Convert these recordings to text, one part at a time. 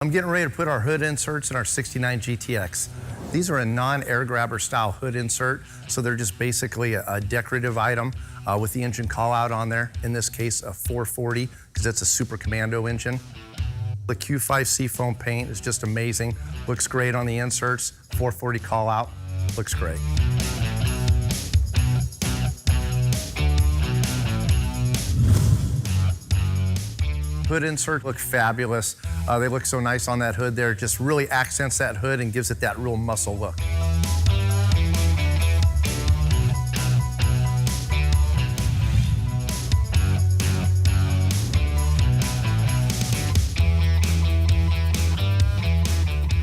I'm getting ready to put our hood inserts in our 69 GTX. These are a non-air grabber style hood insert, so they're just basically a decorative item with the engine call out on there. In this case, a 440, because it's a Super Commando engine. The Q5 Seafoam paint is just amazing. Looks great on the inserts. 440 call out, looks great. Hood insert look fabulous. They look so nice on that hood there. Just really accents that hood and gives it that real muscle look.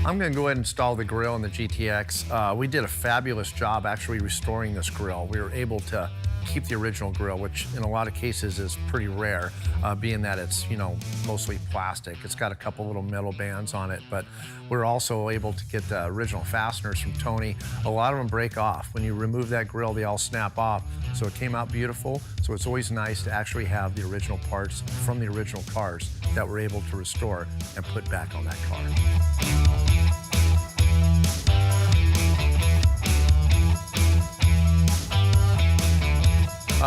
I'm going to go ahead and install the grill in the GTX. We did a fabulous job actually restoring this grill. We were able to keep the original grill, which in a lot of cases is pretty rare, being that it's, mostly plastic. It's got a couple little metal bands on it, but we're also able to get the original fasteners from Tony. A lot of them break off. When you remove that grill, they all snap off. So it came out beautiful. So it's always nice to actually have the original parts from the original Carz that we're able to restore and put back on that car.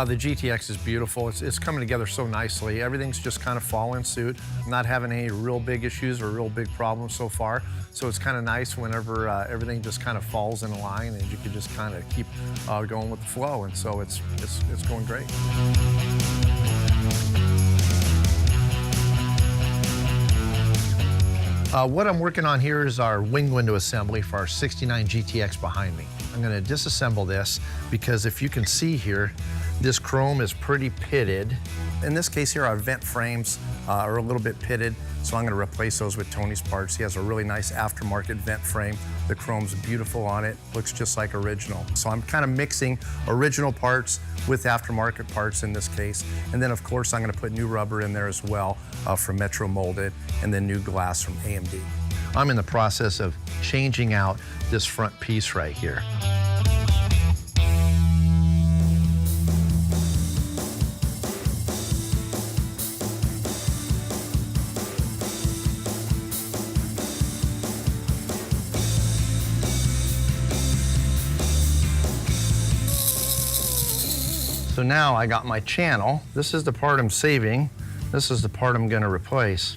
The GTX is beautiful. It's coming together so nicely. Everything's just kind of falling suit. I'm not having any real big issues or real big problems so far. So it's kind of nice whenever everything just kind of falls in line and you can just kind of keep going with the flow. And so it's going great. What I'm working on here is our wing window assembly for our 69 GTX behind me. I'm going to disassemble this because if you can see here, this chrome is pretty pitted. In this case here, our vent frames are a little bit pitted, so I'm going to replace those with Tony's parts. He has a really nice aftermarket vent frame. The chrome's beautiful on it, looks just like original. So I'm kind of mixing original parts with aftermarket parts in this case. And then of course I'm going to put new rubber in there as well from Metro Molded, and then new glass from AMD. I'm in the process of changing out this front piece right here. So now I got my channel. This is the part I'm saving. This is the part I'm going to replace.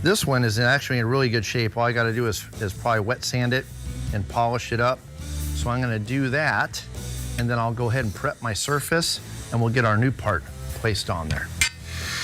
This one is actually in really good shape. All I got to do is probably wet sand it and polish it up. So I'm going to do that, and then I'll go ahead and prep my surface, and we'll get our new part placed on there.